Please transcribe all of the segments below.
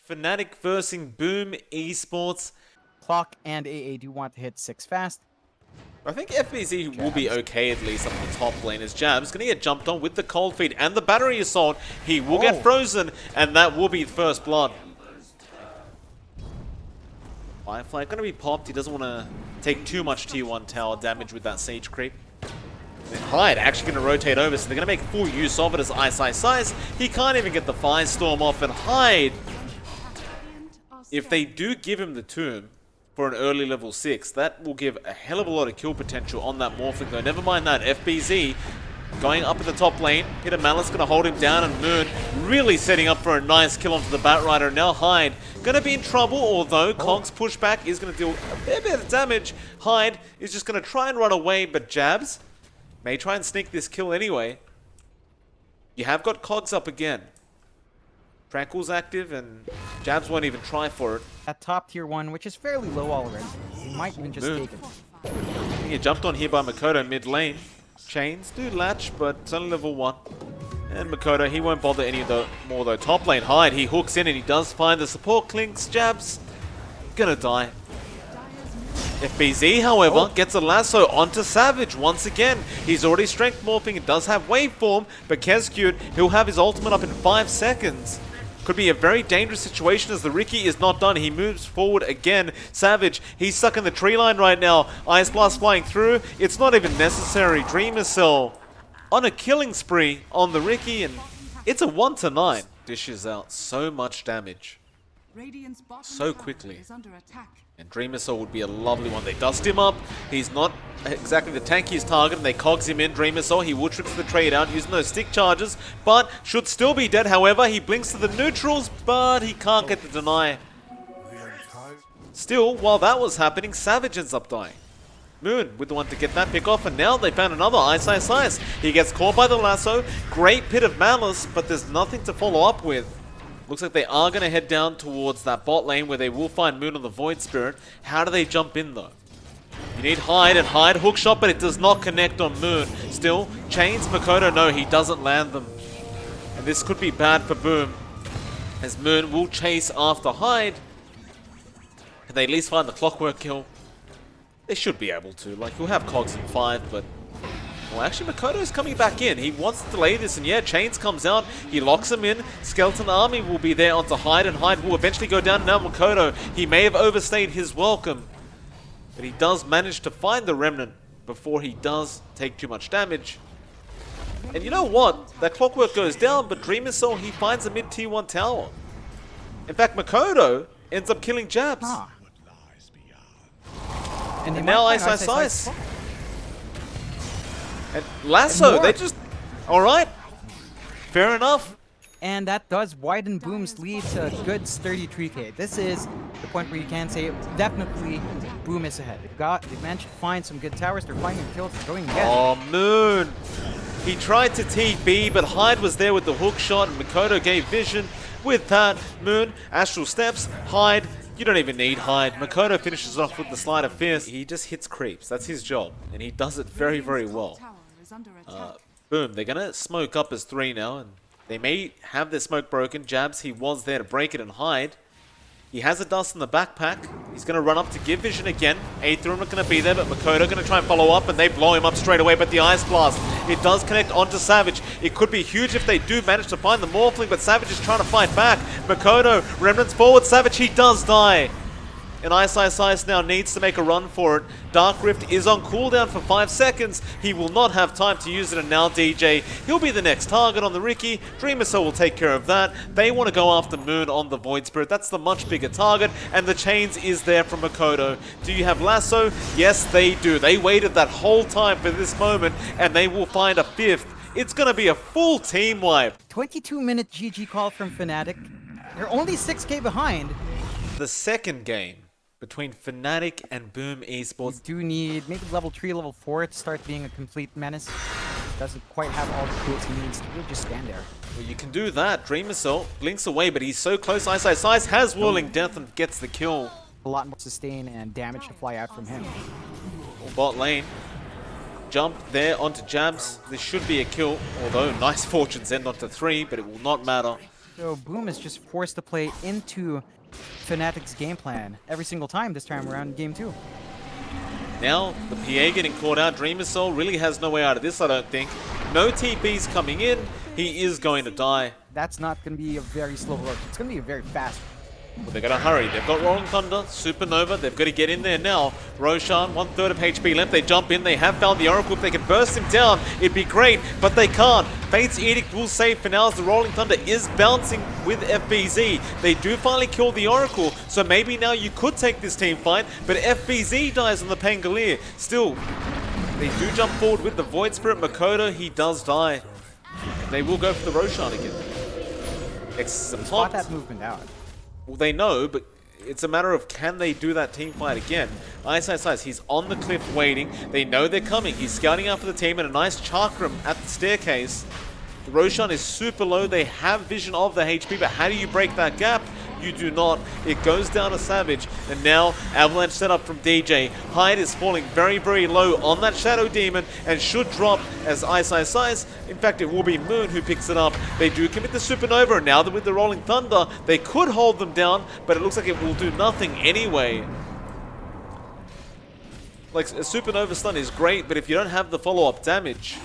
FNATIC versus Boom Esports. Clock and AA do want to hit 6 fast. I think FBZ will be okay at least on the top lane as Jab's going to get jumped on with the cold feet and the battery assault. He will get frozen and that will be first blood. Firefly going to be popped. He doesn't want to take too much tier 1 tower damage with that Sage creep. Then Hyde actually going to rotate over, so they're going to make full use of it as Ice. He can't even get the Firestorm off, and Hyde, if they do give him the tomb for an early level 6, that will give a hell of a lot of kill potential on that Morphling though. Never mind that, FBZ going up in the top lane, hit a Malice, going to hold him down, and Moon really setting up for a nice kill onto the Batrider. Now Hyde going to be in trouble, although Kong's pushback is going to deal a fair bit of damage. Hyde is just going to try and run away, but Jabs may try and sneak this kill anyway. You have got Cogs up again. Tranquil's active, and Jabs won't even try for it. At top tier 1, which is fairly low already. He might even just take it. He get jumped on here by Makoto mid lane. Chains do latch, but it's only level 1. And Makoto, he won't bother any more though. Top lane Hyde, he hooks in and he does find the support clinks. Jabs gonna die. FBZ, however, gets a lasso onto Savage once again. He's already strength morphing, it does have waveform, but Kezcute, he'll have his ultimate up in 5 seconds. Could be a very dangerous situation as the Riki is not done. He moves forward again. Savage, he's stuck in the tree line right now. Ice Blast flying through. It's not even necessary. Dreamer Cell on a killing spree on the Riki, and it's a 1-9. Dishes out so much damage so quickly. And Dreamer Soul would be a lovely one. They dust him up. He's not exactly the tankiest target, and they cogs him in. Dreamer Soul, he will trip the trade out using those stick charges, but should still be dead. However, he blinks to the neutrals, but he can't get the deny. Still, while that was happening, Savage ends up dying. Moon with the one to get that pick off, and now they found another Ice. He gets caught by the lasso. Great Pit of Malice, but there's nothing to follow up with. Looks like they are going to head down towards that bot lane where they will find Moon on the Void Spirit. How do they jump in though? You need Hyde, and Hyde hookshot, but it does not connect on Moon. Still, Chains Makoto, no, he doesn't land them. And this could be bad for Boom, as Moon will chase after Hyde. Can they at least find the clockwork kill? They should be able to. Like, you'll have Cogs in 5, but... well, actually, Makoto's coming back in. He wants to delay this, and yeah, Chains comes out. He locks him in. Skeleton Army will be there onto Hyde, and Hyde will eventually go down. Now Makoto, he may have overstayed his welcome, but he does manage to find the Remnant before he does take too much damage. And you know what? That clockwork goes down, but Dreamer Soul, he finds a mid-tier 1 tower. In fact, Makoto ends up killing Jabs. And now Ice. And Lasso, they just... alright. Fair enough. And that does widen Boom's lead to a good sturdy 3k. This is the point where you can say definitely Boom is ahead. They've managed to find some good towers. They're finding kills. They're going again. Oh, Moon. He tried to TB, but Hyde was there with the hook shot, and Makoto gave vision. With that, Moon, Astral Steps, Hyde. You don't even need Hyde. Makoto finishes off with the Slide of Fierce. He just hits creeps. That's his job. And he does it very, very well. Boom. They're going to smoke up as 3 now. And they may have their smoke broken. Jabs, he was there to break it and hide. He has a dust in the backpack. He's going to run up to give vision again. Aether not going to be there, but Makoto going to try and follow up, and they blow him up straight away. But the Ice Blast, it does connect onto Savage. It could be huge if they do manage to find the Morphling, but Savage is trying to fight back. Makoto, Remnants forward, Savage, he does die. And Ice now needs to make a run for it. Dark Rift is on cooldown for 5 seconds. He will not have time to use it, and now DJ, he'll be the next target on the Riki. Dreamer Soul will take care of that. They want to go after Moon on the Void Spirit. That's the much bigger target, and the Chains is there from Makoto. Do you have Lasso? Yes, they do. They waited that whole time for this moment, and they will find a 5th. It's going to be a full team wipe. 22-minute GG call from FNATIC. They're only 6k behind. The second game between FNATIC and Boom Esports. You do need maybe level 3, level 4 to start being a complete menace. Doesn't quite have all the tools he needs to really just stand there. Well, you can do that. Dreamer Soul blinks away, but he's so close. Ice has Whirling Death and gets the kill. A lot more sustain and damage to fly out from him. Bot lane. Jump there onto Jabs. This should be a kill, although nice fortunes end onto 3, but it will not matter. So Boom is just forced to play into FNATIC's game plan every single time this time around in game 2. Now, the PA getting caught out. Dreamer Soul really has no way out of this, I don't think. No TPs coming in. He is going to die. That's not going to be a very slow road. It's going to be a very fast one. But they're going to hurry. They've got Rolling Thunder, Supernova. They've got to get in there now. Roshan, 1/3 of HP left. They jump in. They have found the Oracle. If they can burst him down, it'd be great. But they can't. Fate's Edict will save for now as the Rolling Thunder is bouncing with FBZ. They do finally kill the Oracle. So maybe now you could take this team fight. But FBZ dies on the Pangolier. Still, they do jump forward with the Void Spirit. Makoto, he does die. They will go for the Roshan again. Spot that movement out. Well, they know, but it's a matter of can they do that team fight again. Ice, he's on the cliff waiting. They know they're coming. He's scouting out for the team and a nice chakram at the staircase. The Roshan is super low. They have vision of the HP, but how do you break that gap? You do not. It goes down to Savage, and now Avalanche setup from DJ. Hyde is falling very, very low on that Shadow Demon and should drop as Ice. In fact, it will be Moon who picks it up. They do commit the Supernova, and now that with the Rolling Thunder, they could hold them down, but it looks like it will do nothing anyway. Like, a Supernova stun is great, but if you don't have the follow-up damage...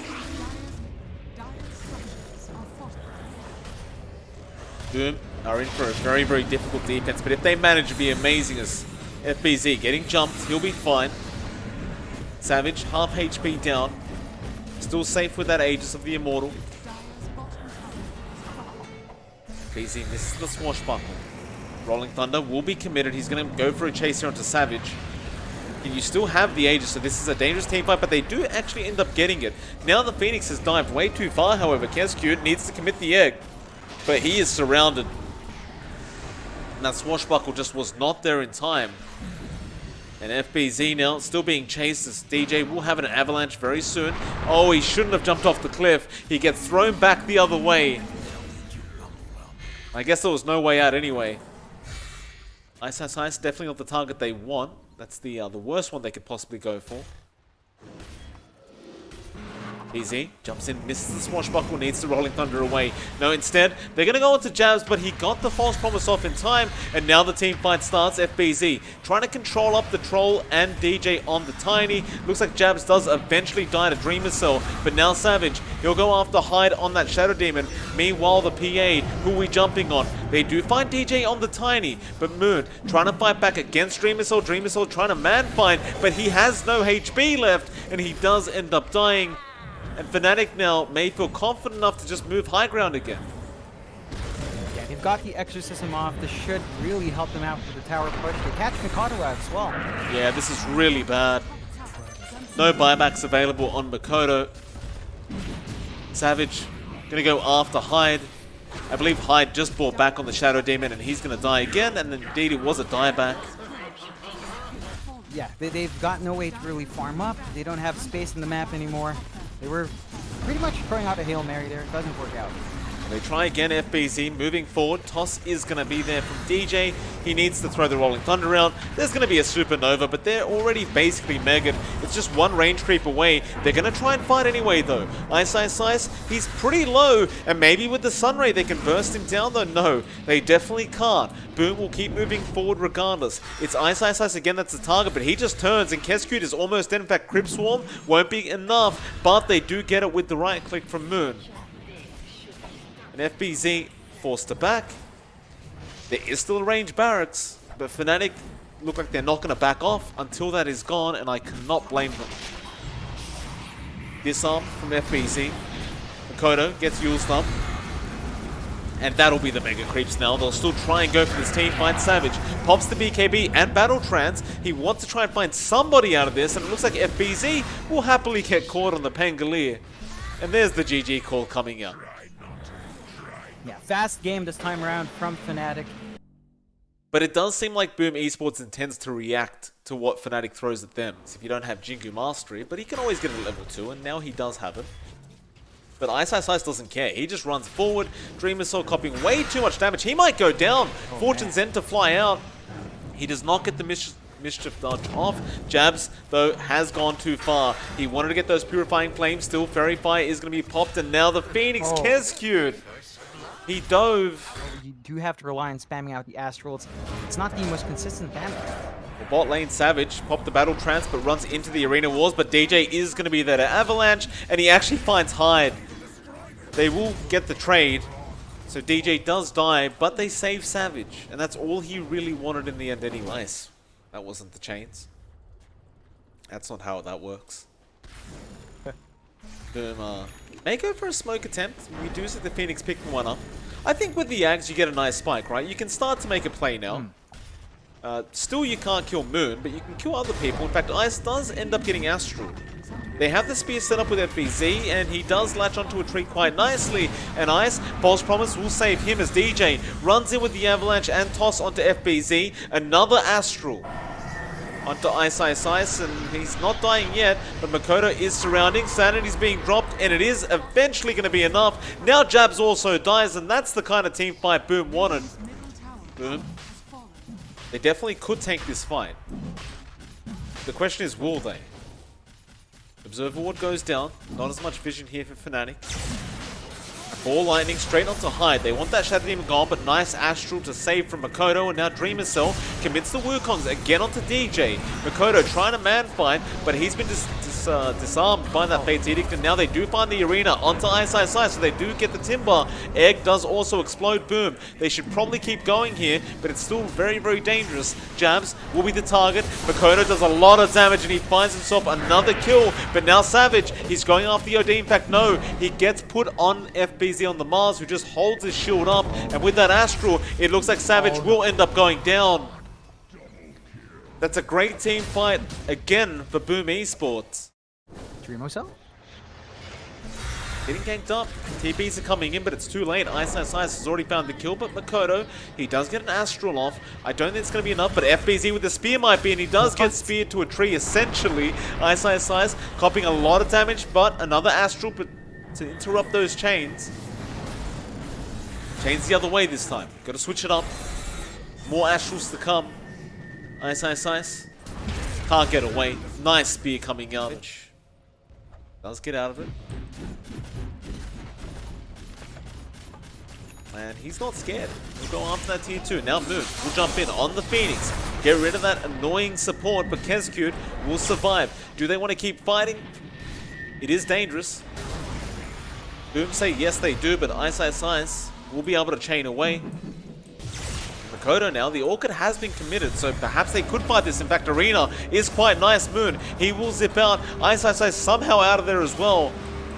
Boom are in for a very, very difficult defense, but if they manage to be amazing as FBZ, getting jumped, he'll be fine. Savage, half HP down. Still safe with that Aegis of the Immortal. FBZ misses the swashbuckle. Rolling Thunder will be committed. He's going to go for a chase here onto Savage. And you still have the Aegis, so this is a dangerous team fight, but they do actually end up getting it. Now the Phoenix has dived way too far, however. Kescute needs to commit the egg, but he is surrounded. And that swashbuckle just was not there in time. And FBZ now still being chased as DJ will have an avalanche very soon. Oh, he shouldn't have jumped off the cliff. He gets thrown back the other way. I guess there was no way out anyway. Ice, definitely not the target they want. That's the worst one they could possibly go for. Easy, jumps in, misses the swashbuckle, needs the Rolling Thunder away. No, instead, they're going to go into jabs, but he got the false promise off in time, and now the team fight starts. FBZ trying to control up the Troll and DJ on the Tiny. Looks like jabs does eventually die to Dreamer Cell, but now Savage, he'll go after Hyde on that Shadow Demon. Meanwhile, the PA, who are we jumping on? They do find DJ on the Tiny, but Moon trying to fight back against Dreamer Cell trying to man find, but he has no HP left, and he does end up dying. And FNATIC now may feel confident enough to just move high ground again. Yeah, they've got the Exorcism off. This should really help them out with the tower push. They catch Makoto out as well. Yeah, this is really bad. No buybacks available on Makoto. Savage gonna go after Hyde. I believe Hyde just brought back on the Shadow Demon and he's gonna die again, and indeed it was a dieback. Yeah, they've got no way to really farm up. They don't have space in the map anymore. They were pretty much throwing out a Hail Mary there. It doesn't work out. They try again, FBZ moving forward. Toss is going to be there from DJ. He needs to throw the Rolling Thunder out. There's going to be a Supernova, but they're already basically megged. It's just one range creep away. They're going to try and fight anyway, though. Ice, he's pretty low, and maybe with the Sunray they can burst him down, though. No, they definitely can't. Boom will keep moving forward regardless. It's Ice again that's the target, but he just turns, and Kescute is almost dead. In fact, Crypt Swarm won't be enough, but they do get it with the right click from Moon. And FBZ forced to back. There is still a range barracks, but FNATIC look like they're not going to back off until that is gone, and I cannot blame them. Disarm from FBZ. Makoto gets used up. And that'll be the mega creeps now. They'll still try and go for this team fight. Savage pops the BKB and Battle Trance. He wants to try and find somebody out of this, and it looks like FBZ will happily get caught on the Pangolier. And there's the GG call coming out. Yeah, fast game this time around from FNATIC. But it does seem like Boom Esports intends to react to what FNATIC throws at them. So if you don't have Jingu Mastery, but he can always get a level 2, and now he does have it. But Ice doesn't care. He just runs forward. Dreamer Soul copying way too much damage. He might go down. Fortune's End to fly out. He does not get the Mischief dodge off. Jabs, though, has gone too far. He wanted to get those Purifying Flames. Still, Fairy Fire is going to be popped, and now the Phoenix Kescute. He dove. You do have to rely on spamming out the Astrals. It's not the most consistent damage. The bot lane Savage popped the battle trance but runs into the arena walls, but DJ is going to be there to avalanche, and he actually finds Hyde. They will get the trade, so DJ does die, but they save Savage, and that's all he really wanted in the end anyways. That wasn't the chains. That's not how that works. Boom, may go for a smoke attempt. We do see the Phoenix picking one up. I think with the Ags you get a nice spike, right? You can start to make a play now. Still you can't kill Moon, but you can kill other people. In fact, Ice does end up getting Astral. They have the spear set up with FBZ, and he does latch onto a tree quite nicely. And Ice, False Promise will save him as DJ runs in with the Avalanche and toss onto FBZ. Another Astral onto Ice, and he's not dying yet, but Makoto is surrounding. Sanity's being dropped, and it is eventually going to be enough. Now Jabs also dies, and that's the kind of team fight Boom wanted. Boom. They definitely could take this fight. The question is, will they? Observer Ward goes down. Not as much vision here for FNATIC. Ball Lightning straight onto Hyde. They want that Shadow Demon gone, but nice Astral to save from Makoto, and now Dreamer Cell commits the Wukongs again onto DJ. Makoto trying to man fight, but he's been disarmed by that Fate's Edict, and now they do find the arena onto Ice, so they do get the Timber. Egg does also explode. Boom. They should probably keep going here, but it's still very, very dangerous. Jabs will be the target. Makoto does a lot of damage, and he finds himself another kill, but now Savage, he's going after the OD. In fact, no, he gets put on FBZ on the Mars, who just holds his shield up, and with that Astral, it looks like Savage will end up going down. That's a great team fight again for Boom Esports. Dreamo Cell? Getting ganked up. TPs are coming in, but it's too late. Ice has already found the kill, but Makoto, he does get an Astral off. I don't think it's going to be enough, but FBZ with the spear might be, and he does get speared to a tree, essentially. Ice copying a lot of damage, but another Astral to interrupt those chains. Chains the other way this time. Got to switch it up. More Astrals to come. Ice. Can't get away. Nice spear coming out. Does get out of it. And he's not scared. He'll go after that tier 2. Now Moon will jump in on the Phoenix. Get rid of that annoying support, but Kezcute will survive. Do they want to keep fighting? It is dangerous. Boom say yes they do, but Ice will be able to chain away. Makoto now, the Orchid has been committed, so perhaps they could fight this. In fact, Arena is quite nice. Moon, he will zip out. Ice somehow out of there as well.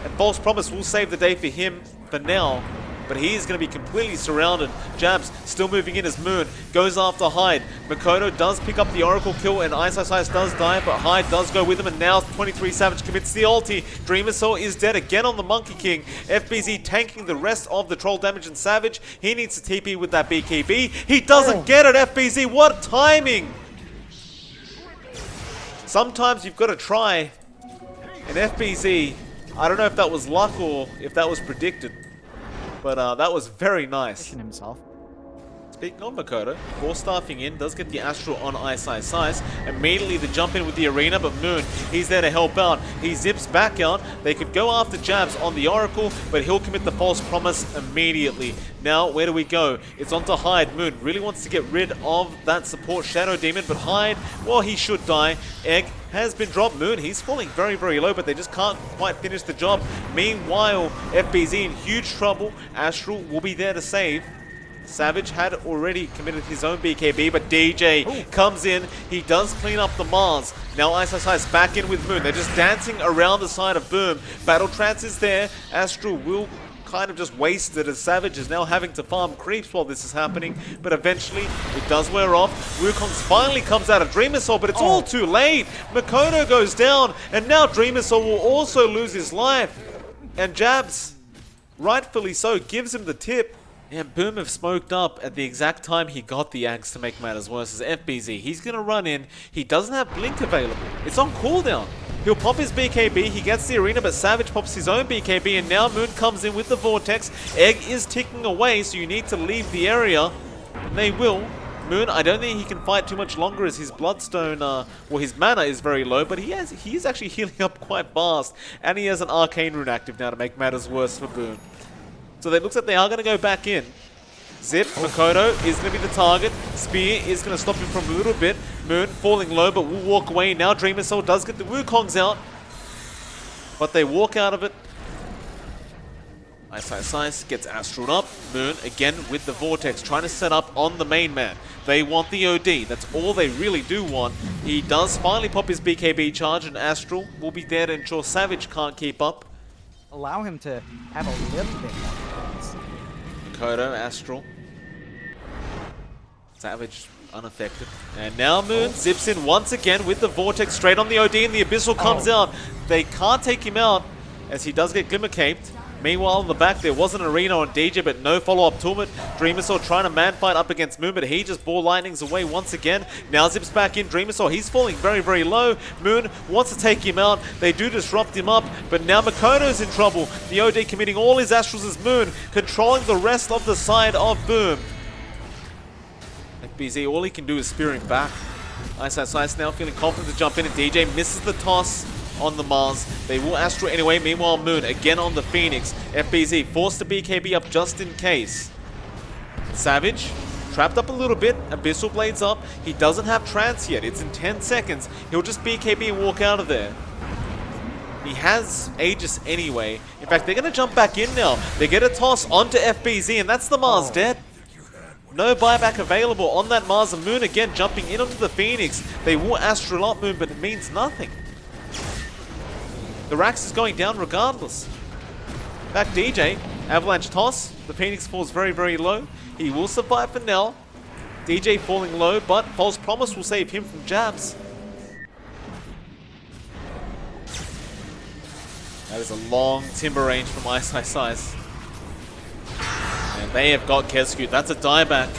And False Promise will save the day for him for now. But he is going to be completely surrounded. Jabs still moving in as Moon goes after Hyde. Makoto does pick up the Oracle kill, and Ice does die, but Hyde does go with him, and now 23 Savage commits the ulti. Dreamer Soul is dead again on the Monkey King. FBZ tanking the rest of the troll damage, and Savage, he needs to TP with that BKB. He doesn't get it, FBZ. What timing! Sometimes you've got to try. And FBZ, I don't know if that was luck or if that was predicted. But that was very nice. Himself. Speaking of Makoto, 4-staffing in, does get the Astral on Ice. Immediately the jump in with the Arena, but Moon, he's there to help out. He zips back out. They could go after Jabs on the Oracle, but he'll commit the False Promise immediately. Now, where do we go? It's onto Hyde. Moon really wants to get rid of that support Shadow Demon, but Hyde, well, he should die. Egg has been dropped. Moon, he's falling very, very low, but they just can't quite finish the job. Meanwhile, FBZ in huge trouble. Astral will be there to save. Savage had already committed his own BKB, but DJ comes in. He does clean up the Mars. Now Ice back in with Moon. They're just dancing around the side of Boom. Battle Trance is there. Astral will kind of just waste it as Savage is now having to farm creeps while this is happening, but eventually it does wear off. Wukongs finally comes out of Dreamer Soul, but it's all too late. Makoto goes down, and now Dreamer Soul will also lose his life. And Jabs, rightfully so, gives him the tip. And Boom have smoked up at the exact time he got the axe to make matters worse as FBZ. He's going to run in. He doesn't have Blink available. It's on cooldown. He'll pop his BKB. He gets the Arena, but Savage pops his own BKB. And now Moon comes in with the Vortex. Egg is ticking away, so you need to leave the area. And they will. Moon, I don't think he can fight too much longer as his Bloodstone, well, his mana is very low, but he is actually healing up quite fast. And he has an Arcane Rune active now to make matters worse for Boom. So it looks like they are going to go back in. Zip, Makoto is going to be the target. Spear is going to stop him from a little bit. Moon falling low, but will walk away. Now Dreamer Soul does get the Wukongs out. But they walk out of it. Ice gets Astral up. Moon again with the Vortex, trying to set up on the main man. They want the OD. That's all they really do want. He does finally pop his BKB charge, and Astral will be there to ensure Savage can't keep up. Allow him to have a little bit more defense. Makoto, Astral. Savage unaffected. And now Moon zips in once again with the Vortex straight on the OD, and the Abyssal comes out. They can't take him out as he does get Glimmer Caped. Meanwhile, in the back, there was an arena on DJ, but no follow-up to it. Dreamersaur trying to man-fight up against Moon, but he just ball lightnings away once again. Now zips back in. Dreamersaur, he's falling very, very low. Moon wants to take him out. They do disrupt him up, but now Makoto's in trouble. The OD committing all his Astrals as Moon, controlling the rest of the side of Boom. FBZ, all he can do is spear him back. Ice now feeling confident to jump in, and DJ misses the toss on the Mars. They will Astral anyway. Meanwhile, Moon again on the Phoenix. FBZ forced to BKB up just in case. Savage trapped up a little bit. Abyssal Blades up. He doesn't have Trance yet. It's in 10 seconds. He'll just BKB and walk out of there. He has Aegis anyway. In fact, they're going to jump back in now. They get a toss onto FBZ, and that's the Mars dead. No buyback available on that Mars, and Moon again jumping in onto the Phoenix. They will Astral up Moon, but it means nothing. The Rax is going down regardless. Back DJ, Avalanche toss. The Phoenix falls very, very low. He will survive for now. DJ falling low, but False Promise will save him from jabs. That is a long timber range from Ice. And they have got Kescute. That's a dieback.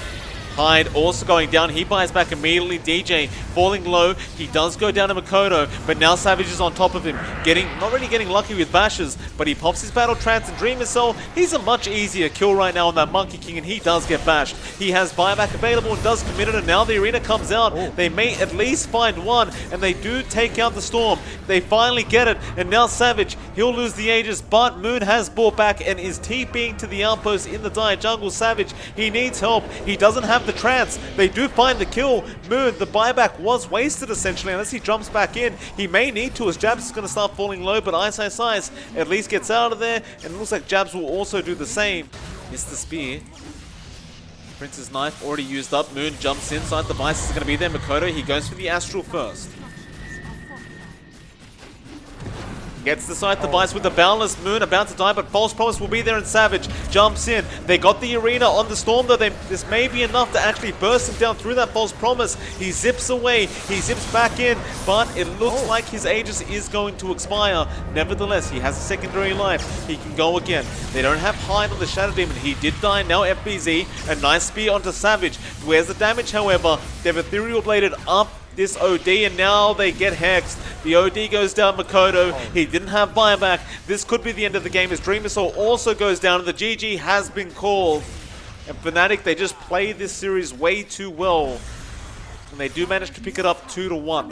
Hyde also going down. He buys back immediately. DJ falling low. He does go down to Makoto, but now Savage is on top of him. Not really getting lucky with bashes, but he pops his Battle Trance and Dreamer Soul. He's a much easier kill right now on that Monkey King, and he does get bashed. He has buyback available and does commit it, and now the arena comes out. They may at least find one, and they do take out the Storm. They finally get it, and now Savage, he'll lose the Aegis, but Moon has brought back and is TPing to the outpost in the Dire Jungle. Savage, he needs help. He doesn't have the Trance. They do find the kill. Moon, the buyback was wasted essentially, unless he jumps back in. He may need to, as Jabs is going to start falling low, but Ice at least gets out of there, and it looks like Jabs will also do the same. Missed the spear. Prince's Knife already used up. Moon jumps inside. The Vice is going to be there. Makoto, he goes for the Astral first. Gets the side device with the Boundless. Moon about to die, but False Promise will be there, and Savage jumps in. They got the arena on the Storm, though. This may be enough to actually burst him down through that False Promise. He zips away. He zips back in, but it looks like his Aegis is going to expire. Nevertheless, he has a secondary life. He can go again. They don't have Hyde on the Shadow Demon. He did die. Now FBZ. A nice spear onto Savage. Where's the damage, however? They've Ethereal Bladed up this OD, and now they get hexed. The OD goes down Makoto. He didn't have buyback. This could be the end of the game as Dreamer Soul also goes down, and the GG has been called. And FNATIC, they just played this series way too well. And they do manage to pick it up 2-1.